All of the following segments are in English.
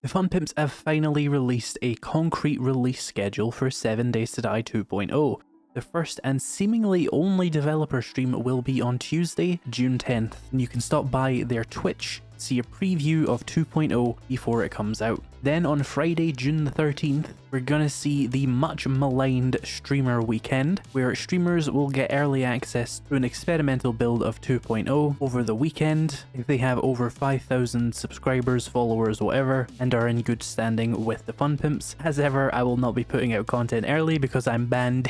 The Fun Pimps have finally released a concrete release schedule for 7 Days to Die 2.0. The first and seemingly only developer stream will be on Tuesday, June 10th, and you can stop by their Twitch, see a preview of 2.0 before it comes out. Then on Friday, June the 13th, we're gonna see the much maligned streamer weekend, where streamers will get early access to an experimental build of 2.0 over the weekend if they have over 5,000 subscribers, followers, whatever, and are in good standing with the Fun Pimps. As ever, I will not be putting out content early because I'm banned.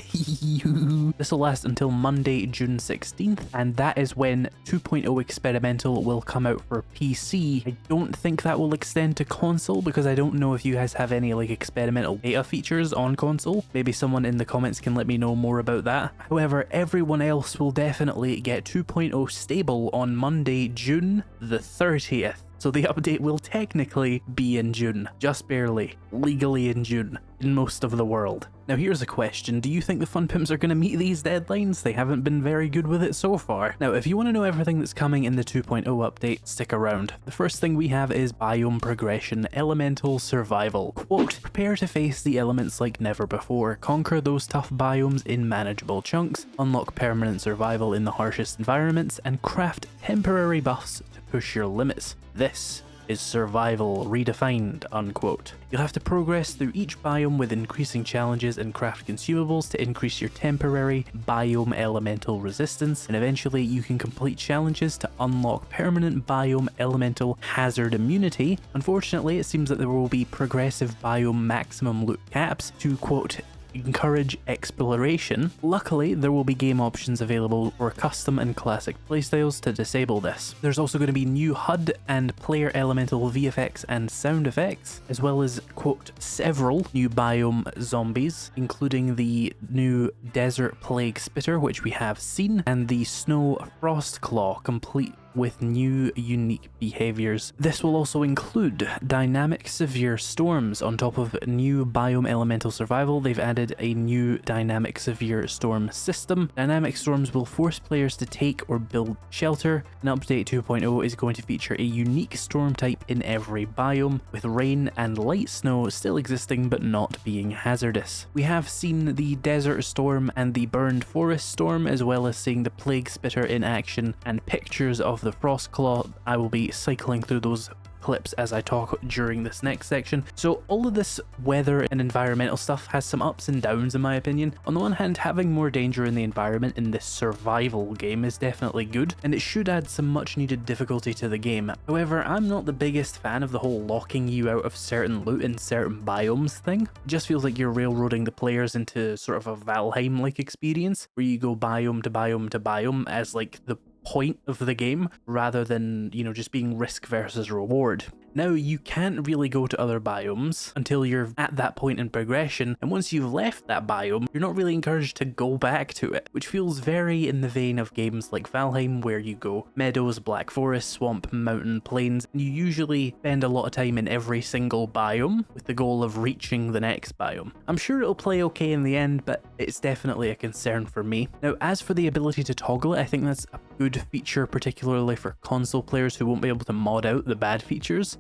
This will last until Monday, June 16th, and that is when 2.0 experimental will come out for PC. I don't think that will extend to console because I don't know if you guys have any like experimental beta features on console. Maybe someone in the comments can let me know more about that. However, everyone else will definitely get 2.0 stable on Monday, June the 30th. So the update will technically be in June, just barely, legally in June, in most of the world. Now here's a question, do you think the Fun Pimps are going to meet these deadlines? They haven't been very good with it so far. Now if you want to know everything that's coming in the 2.0 update, stick around. The first thing we have is biome progression, elemental survival. Quote, prepare to face the elements like never before, conquer those tough biomes in manageable chunks, unlock permanent survival in the harshest environments, and craft temporary buffs to push your limits. This is survival redefined, unquote. You'll have to progress through each biome with increasing challenges and craft consumables to increase your temporary biome elemental resistance, and eventually you can complete challenges to unlock permanent biome elemental hazard immunity. Unfortunately, it seems that there will be progressive biome maximum loot caps to, quote, encourage exploration. Luckily, there will be game options available for custom and classic playstyles to disable this. There's also going to be new HUD and player elemental VFX and sound effects, as well as, quote, several new biome zombies, including the new Desert Plague Spitter, which we have seen, and the Snow Frost Claw, complete with new unique behaviors. This will also include dynamic severe storms. On top of new biome elemental survival, they've added a new dynamic severe storm system. Dynamic storms will force players to take or build shelter, and update 2.0 is going to feature a unique storm type in every biome, with rain and light snow still existing but not being hazardous. We have seen the desert storm and the burned forest storm, as well as seeing the plague spitter in action and pictures of the frost claw. I will be cycling through those clips as I talk during this next section. So all of this weather and environmental stuff has some ups and downs in my opinion. On the one hand, having more danger in the environment in this survival game is definitely good, and it should add some much needed difficulty to the game. However, I'm not the biggest fan of the whole locking you out of certain loot in certain biomes thing. It just feels like you're railroading the players into sort of a Valheim-like experience, where you go biome to biome to biome as like the point of the game, rather than, you know, just being risk versus reward. Now, you can't really go to other biomes until you're at that point in progression, and once you've left that biome, you're not really encouraged to go back to it, which feels very in the vein of games like Valheim, where you go meadows, black forest, swamp, mountain, plains, and you usually spend a lot of time in every single biome with the goal of reaching the next biome. I'm sure it'll play okay in the end, but it's definitely a concern for me. Now, as for the ability to toggle it, I think that's a good feature, particularly for console players who won't be able to mod out the bad features.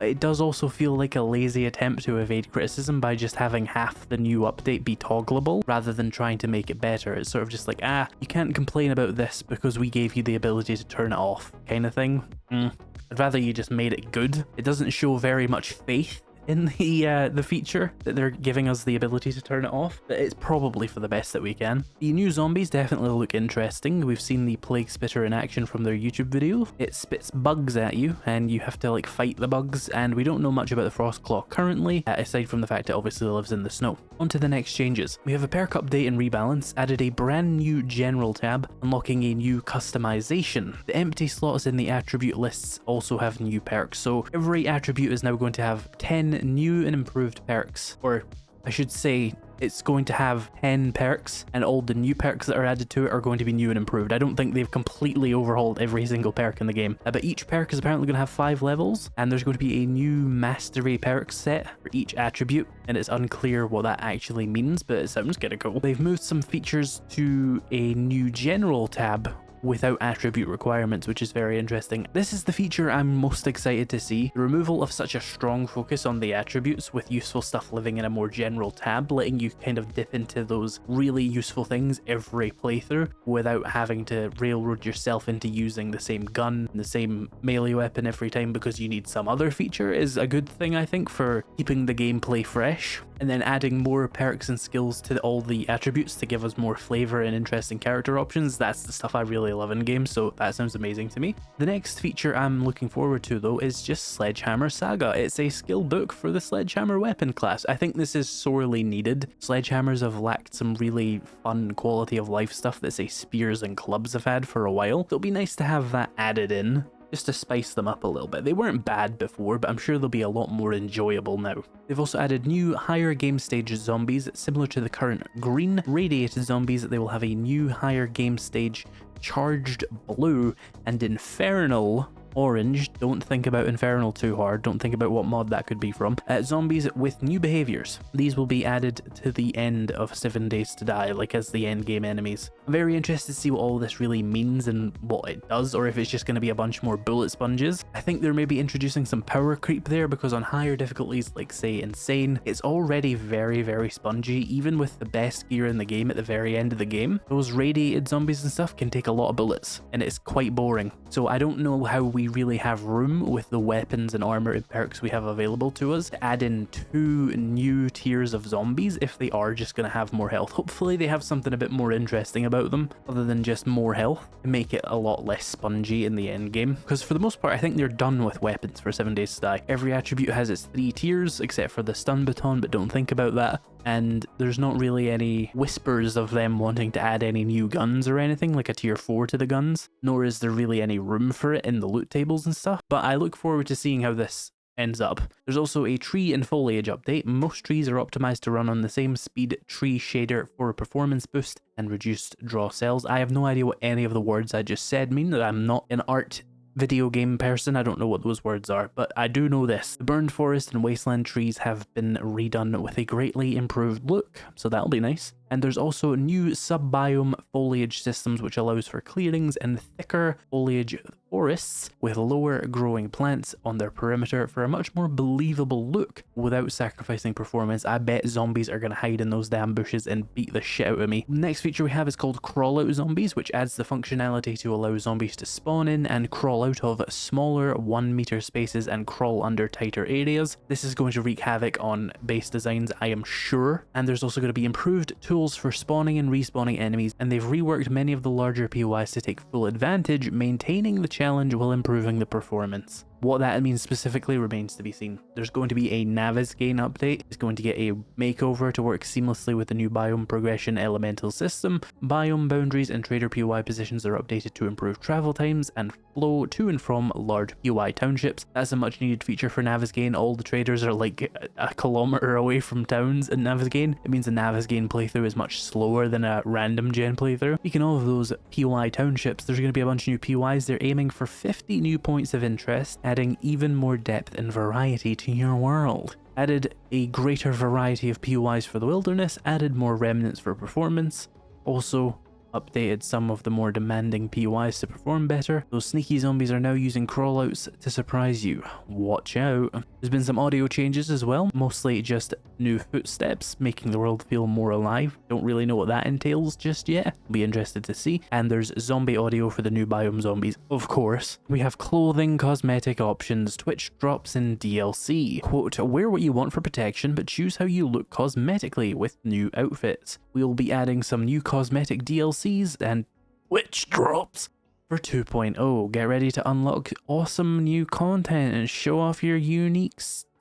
It does also feel like a lazy attempt to evade criticism by just having half the new update be toggleable rather than trying to make it better. It's sort of just like, you can't complain about this because we gave you the ability to turn it off kind of thing. I'd rather you just made it good. It doesn't show very much faith in the feature that they're giving us the ability to turn it off, but it's probably for the best that we can. The new zombies definitely look interesting. We've seen the plague spitter in action from their YouTube video. It spits bugs at you and you have to like fight the bugs, and we don't know much about the frost claw currently, aside from the fact it obviously lives in the snow. On to the next changes. We have a perk update and rebalance, added a brand new general tab, unlocking a new customization. The empty slots in the attribute lists also have new perks, so every attribute is now going to have 10 new and improved perks, or I should say it's going to have 10 perks, and all the new perks that are added to it are going to be new and improved. I don't think they've completely overhauled every single perk in the game, but each perk is apparently going to have 5 levels, and there's going to be a new mastery perk set for each attribute, and it's unclear what that actually means, but it sounds kind of cool. They've moved some features to a new general tab, without attribute requirements, which is very interesting. This is the feature I'm most excited to see. The removal of such a strong focus on the attributes, with useful stuff living in a more general tab, letting you kind of dip into those really useful things every playthrough without having to railroad yourself into using the same gun and the same melee weapon every time because you need some other feature, is a good thing, I think, for keeping the gameplay fresh. And then adding more perks and skills to all the attributes to give us more flavor and interesting character options. That's the stuff I really love in games, so that sounds amazing to me. The next feature I'm looking forward to, though, is just Sledgehammer Saga. It's a skill book for the Sledgehammer weapon class. I think this is sorely needed. Sledgehammers have lacked some really fun quality of life stuff that, say, spears and clubs have had for a while. So it'll be nice to have that added in, just to spice them up a little bit. They weren't bad before, but I'm sure they'll be a lot more enjoyable now. They've also added new higher game stage zombies, similar to the current green radiated zombies. They will have a new higher game stage charged blue and infernal orange. Don't think about infernal too hard. Don't think about what mod that could be from. Zombies with new behaviors. These will be added to the end of 7 Days to Die, like as the end game enemies. I'm very interested to see what all this really means and what it does, or if it's just going to be a bunch more bullet sponges. I think they're maybe introducing some power creep there, because on higher difficulties, like say Insane, it's already very spongy, even with the best gear in the game at the very end of the game. Those radiated zombies and stuff can take a lot of bullets, and it's quite boring. So I don't know how we really have room with the weapons and armor and perks we have available to us to add in 2 new tiers of zombies if they are just going to have more health. Hopefully they have something a bit more interesting about them other than just more health to make it a lot less spongy in the end game, because for the most part I think they're done with weapons for 7 Days to Die. Every attribute has its 3 tiers except for the stun baton, but don't think about that. And there's not really any whispers of them wanting to add any new guns or anything, like a tier 4 to the guns, nor is there really any room for it in the loot tables and stuff. But I look forward to seeing how this ends up. There's also a tree and foliage update. Most trees are optimized to run on the same speed tree shader for a performance boost and reduced draw cells. I have no idea what any of the words I just said mean. That I'm not an art video game person. I don't know what those words are, but I do know this. The burned forest and wasteland trees have been redone with a greatly improved look, so that'll be nice. And there's also new sub-biome foliage systems, which allows for clearings and thicker foliage forests with lower growing plants on their perimeter for a much more believable look without sacrificing performance. I bet zombies are going to hide in those damn bushes and beat the shit out of me. The next feature we have is called Crawl Out Zombies, which adds the functionality to allow zombies to spawn in and crawl out of smaller 1 meter spaces and crawl under tighter areas. This is going to wreak havoc on base designs, I am sure. And there's also going to be improved tools for spawning and respawning enemies, and they've reworked many of the larger POIs to take full advantage, maintaining the challenge while improving the performance. What that means specifically remains to be seen. There's going to be a Navezgane update. It's going to get a makeover to work seamlessly with the new biome progression elemental system. Biome boundaries and trader POI positions are updated to improve travel times and flow to and from large POI townships. That's a much needed feature for Navezgane. All the traders are like a kilometer away from towns in Navezgane. It means a Navezgane playthrough is much slower than a random gen playthrough. Speaking of all of those POI townships, there's going to be a bunch of new POIs. They're aiming for 50 new points of interest, adding even more depth and variety to your world. Added a greater variety of POIs for the wilderness, added more remnants for performance, also updated some of the more demanding POIs to perform better. Those sneaky zombies are now using crawlouts to surprise you. Watch out. There's been some audio changes as well, mostly just new footsteps, making the world feel more alive. Don't really know what that entails just yet. Be interested to see. And there's zombie audio for the new biome zombies. Of course, we have clothing, cosmetic options, Twitch drops in DLC. Quote, wear what you want for protection, but choose how you look cosmetically with new outfits. We'll be adding some new cosmetic DLCs and Twitch drops for 2.0. Get ready to unlock awesome new content and show off your unique style.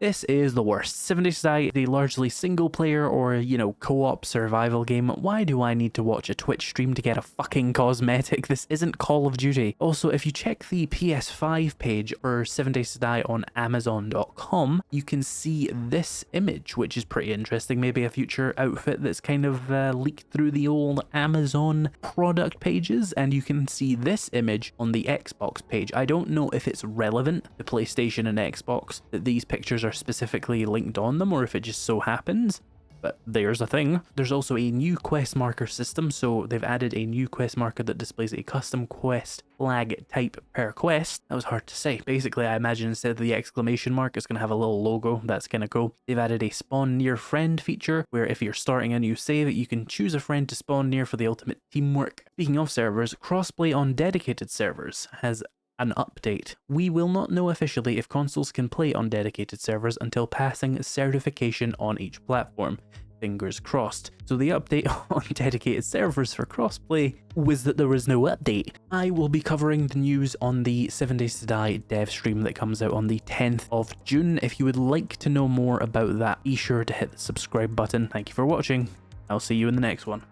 This is the worst. 7 Days to Die, the largely single player or, you know, co-op survival game. Why do I need to watch a Twitch stream to get a fucking cosmetic? This isn't Call of Duty. Also, if you check the PS5 page for 7 Days to Die on Amazon.com, you can see this image, which is pretty interesting. Maybe a future outfit that's kind of leaked through the old Amazon product pages, and you can see this image on the Xbox page. I don't know if it's relevant to PlayStation and Xbox that these pictures are specifically linked on them, or if it just so happens, but there's a thing. There's also a new quest marker system, so they've added a new quest marker that displays a custom quest flag type per quest. That was hard to say. Basically, I imagine instead of the exclamation mark, it's going to have a little logo. That's kind of cool. They've added a spawn near friend feature, where if you're starting a new save, you can choose a friend to spawn near for the ultimate teamwork. Speaking of servers, crossplay on dedicated servers has an update. We will not know officially if consoles can play on dedicated servers until passing certification on each platform. Fingers crossed. So the update on dedicated servers for crossplay was that there was no update. I will be covering the news on the 7 Days to Die dev stream that comes out on the 10th of June. If you would like to know more about that, be sure to hit the subscribe button. Thank you for watching. I'll see you in the next one.